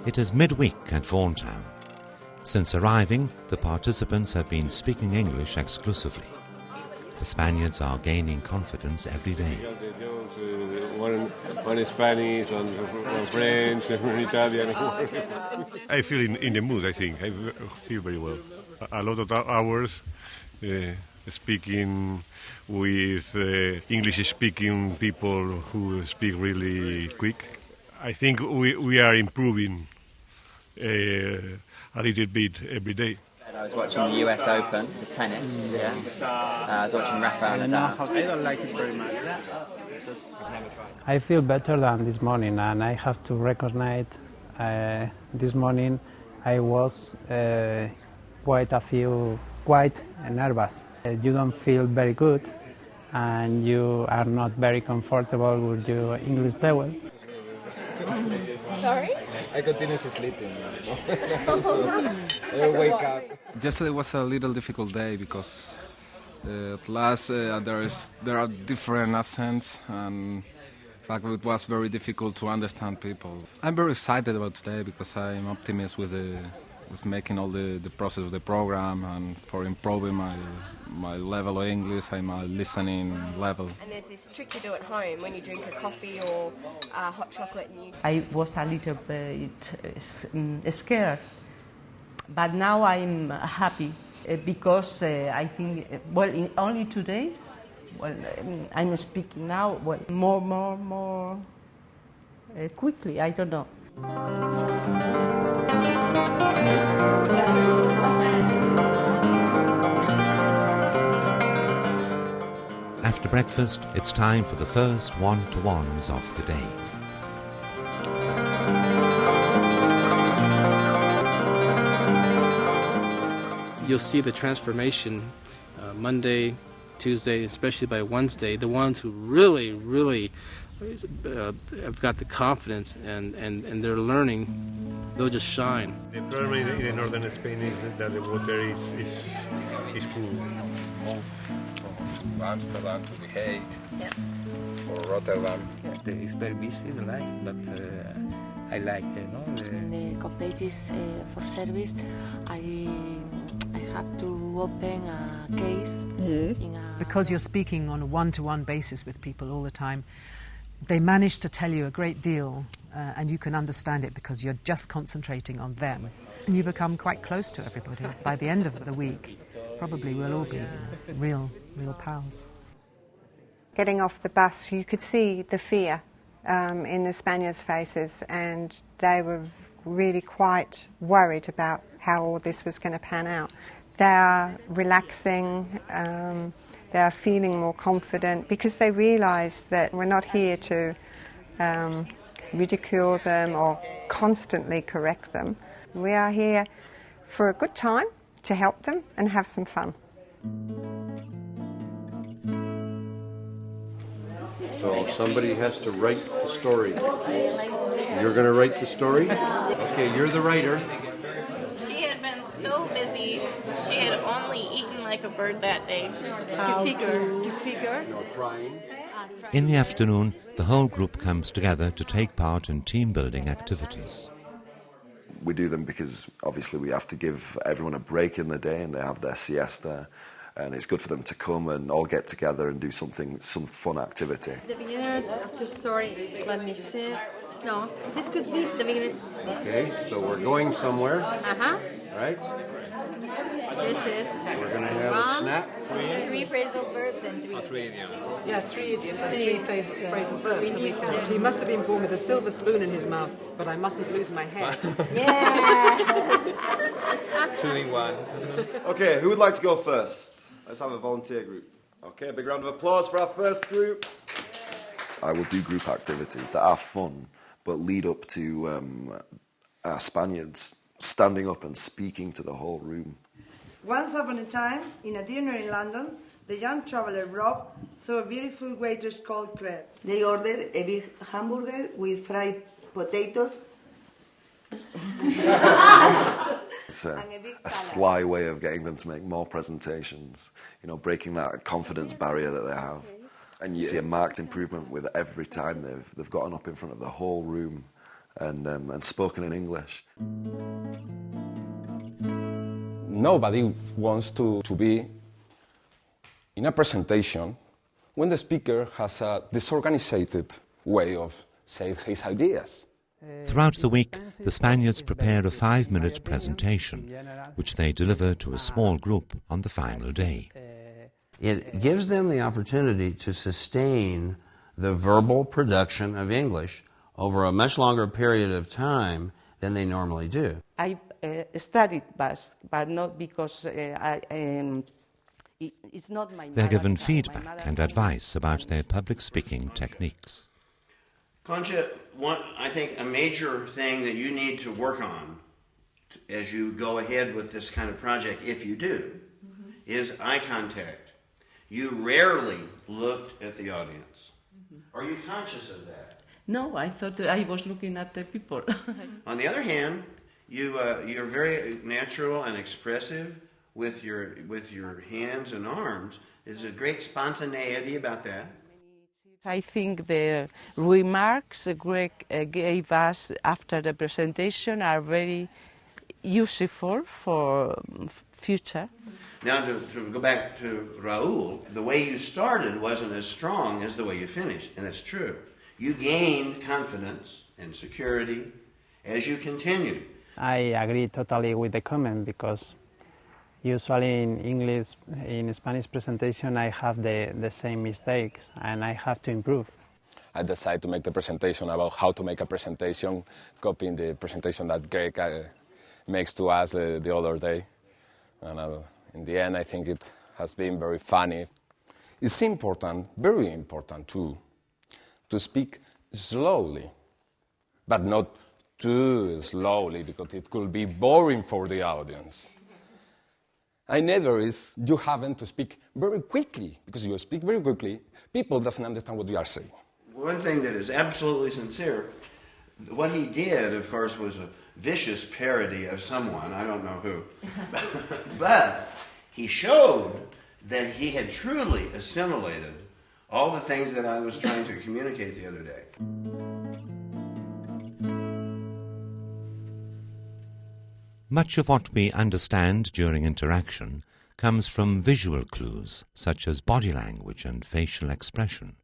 It is midweek at VaughanTown. Since arriving, the participants have been speaking English exclusively. The Spaniards are gaining confidence every day. One Spanish, one French, one Italian. I feel in the mood, I think. I feel very well. A lot of hours speaking with English-speaking people who speak really quick. I think we are improving a little bit every day. I was watching the US Open, the tennis, yeah. I was watching Rafael Nadal. I don't like it very much. I feel better than this morning, and I have to recognize this morning I was quite nervous. You don't feel very good, and you are not very comfortable with your English level. Sorry? I continue sleeping. I wake up. Yesterday was a little difficult day because at last there are different accents, and in fact it was very difficult to understand people. I'm very excited about today because I'm optimist with making all the process of the program and for improving my level of English and my listening level. And there's this trick you do at home when you drink a coffee or hot chocolate. And I was a little bit scared, but now I'm happy because I think, in only 2 days, I'm speaking now, more quickly, I don't know. After breakfast, it's time for the first one-to-ones of the day. You'll see the transformation Monday, Tuesday, especially by Wednesday. The ones who really have got the confidence and they're learning, they'll just shine. The problem in northern Spain is that the water is cool. From Amsterdam to The Hague, or Rotterdam. It's very busy, the life, but I like The cooperative for service, I have to open a case. Yes. Because you're speaking on a one-to-one basis with people all the time, they manage to tell you a great deal and you can understand it because you're just concentrating on them. And you become quite close to everybody. By the end of the week, probably we'll all be real pals. Getting off the bus, you could see the fear in the Spaniards' faces, and they were really quite worried about how all this was going to pan out. They are relaxing, they are feeling more confident because they realise that we're not here to ridicule them or constantly correct them. We are here for a good time, to help them and have some fun. So somebody has to write the story. You're going to write the story? Okay, you're the writer. She had been so busy, she had only eaten like a bird that day. To figure. No trying. In the afternoon, the whole group comes together to take part in team-building activities. We do them because obviously we have to give everyone a break in the day and they have their siesta, and it's good for them to come and all get together and do some fun activity. The beginning of the story, let me see. No, this could be the beginning. Okay, so we're going somewhere. Right? This is. We're going to have a snap. Three phrasal verbs and Three idioms. Yeah, 3 idioms and 3 phrasal verbs. So we can. He must have been born with a silver spoon in his mouth, but I mustn't lose my head. Yeah. 2 in 1. Okay, who would like to go first? Let's have a volunteer group. Okay, a big round of applause for our first group. I will do group activities that are fun, but lead up to our Spaniards standing up and speaking to the whole room. Once upon a time, in a dinner in London, the young traveller Rob saw a beautiful waiters called Claire. They ordered a big hamburger with fried potatoes It's a sly way of getting them to make more presentations, breaking that confidence barrier that they have. And you see a marked improvement with every time they've gotten up in front of the whole room and spoken in English. Nobody wants to be in a presentation when the speaker has a disorganized way of saying his ideas. Throughout the week, the Spaniards prepare a 5-minute presentation, which they deliver to a small group on the final day. It gives them the opportunity to sustain the verbal production of English over a much longer period of time than they normally do. I studied Basque, but not because it's not my They're given feedback and advice about their public speaking techniques. Concha, I think a major thing that you need to work on as you go ahead with this kind of project, if you do, is eye contact. You rarely looked at the audience. Are you conscious of that? No, I thought I was looking at the people. On the other hand, you're very natural and expressive with your hands and arms. There's a great spontaneity about that. I think the remarks Greg gave us after the presentation are very useful for future. Now, to go back to Raul, the way you started wasn't as strong as the way you finished, and that's true. You gained confidence and security as you continued. I agree totally with the comment because usually in English, in Spanish presentation, I have the same mistakes and I have to improve. I decided to make the presentation about how to make a presentation, copying the presentation that Greg makes to us the other day. And in the end, I think it has been very funny. It's important, very important too, to speak slowly, but not too slowly because it could be boring for the audience. Neither is you having to speak very quickly, because you speak very quickly, people doesn't understand what you are saying. One thing that is absolutely sincere, what he did, of course, was a vicious parody of someone, I don't know who, but he showed that he had truly assimilated all the things that I was trying to communicate the other day. Much of what we understand during interaction comes from visual clues, such as body language and facial expression.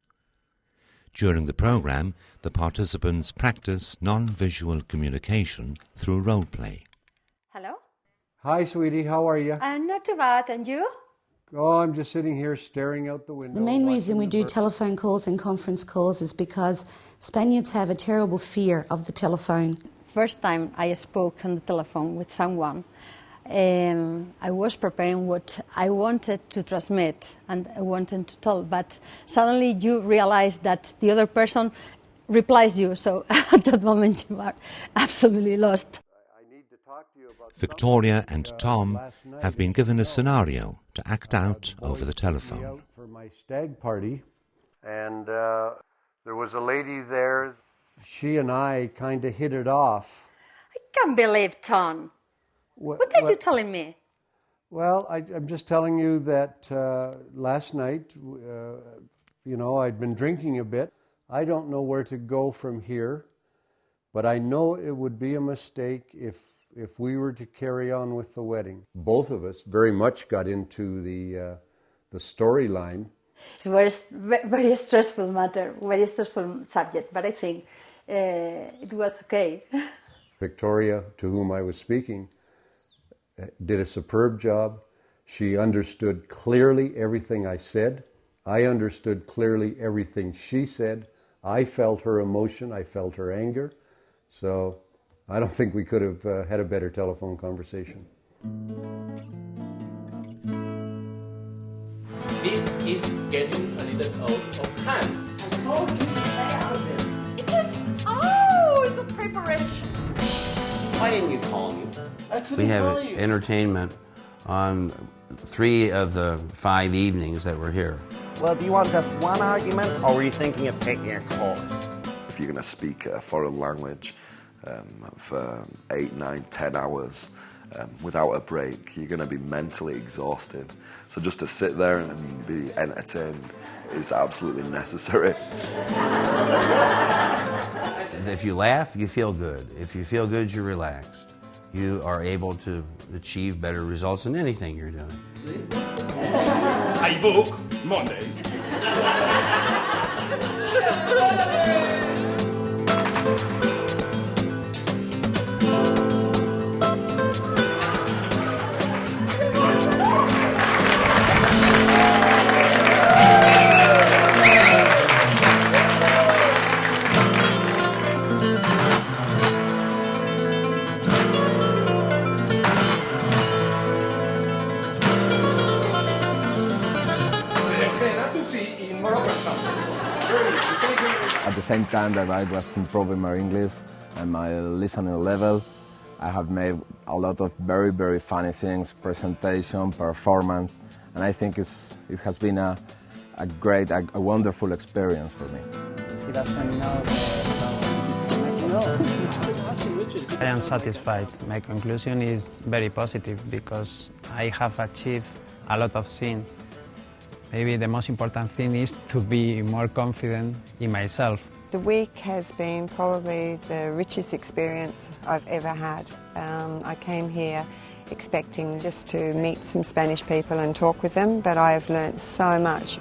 During the program, the participants practice non-visual communication through role play. Hello? Hi, sweetie. How are you? Not too bad. And you? Oh, I'm just sitting here staring out the window. The main reason we do telephone calls and conference calls is because Spaniards have a terrible fear of the telephone. First time I spoke on the telephone with someone, I was preparing what I wanted to transmit and I wanted to tell, but suddenly you realize that the other person replies you, so at that moment you are absolutely lost. Victoria and Tom have been given a scenario to act out over the telephone. For my stag party, and there was a lady there. She and I kind of hit it off. I can't believe, Tom. What are you telling me? Well, I'm just telling you that last night, I'd been drinking a bit. I don't know where to go from here, but I know it would be a mistake if we were to carry on with the wedding. Both of us very much got into the storyline. It's a very stressful matter, very stressful subject, but I think it was okay. Victoria, to whom I was speaking, did a superb job. She understood clearly everything I said. I understood clearly everything she said. I felt her emotion. I felt her anger. So I don't think we could have had a better telephone conversation. This is getting a little out of hand. I told you to stay out of this. It's a preparation. Why didn't you call me? I couldn't We call have you. entertainment on 3 of the 5 evenings that we're here. Well, do you want just one argument, or were you thinking of taking a course? If you're going to speak a foreign language for 8, 9, 10 hours, without a break, you're going to be mentally exhausted. So just to sit there and be entertained is absolutely necessary. If you laugh, you feel good. If you feel good, you're relaxed. You are able to achieve better results in anything you're doing. I book Monday. At the same time that I was improving my English and my listening level, I have made a lot of very, very funny things, presentation, performance, and I think it has been a wonderful experience for me. He doesn't know I am satisfied. My conclusion is very positive because I have achieved a lot of things. Maybe the most important thing is to be more confident in myself. The week has been probably the richest experience I've ever had. I came here expecting just to meet some Spanish people and talk with them, but I have learnt so much.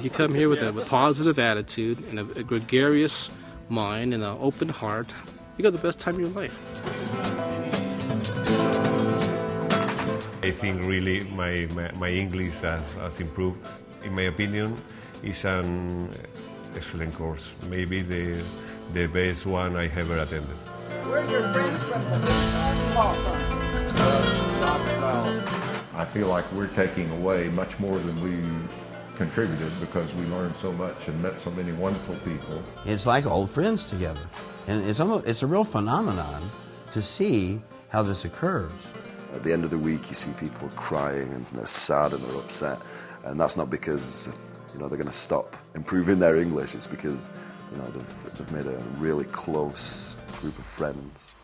You come here with a positive attitude and a gregarious mind and an open heart, you got the best time of your life. I think really my English has improved. In my opinion, it's an excellent course. Maybe the best one I ever attended. Where are your friends from the law firm? I feel like we're taking away much more than we contributed because we learned so much and met so many wonderful people. It's like old friends together. And it's a real phenomenon to see how this occurs. At the end of the week, you see people crying and they're sad and they're upset. And that's not because, they're going to stop improving their English. It's because, they've made a really close group of friends.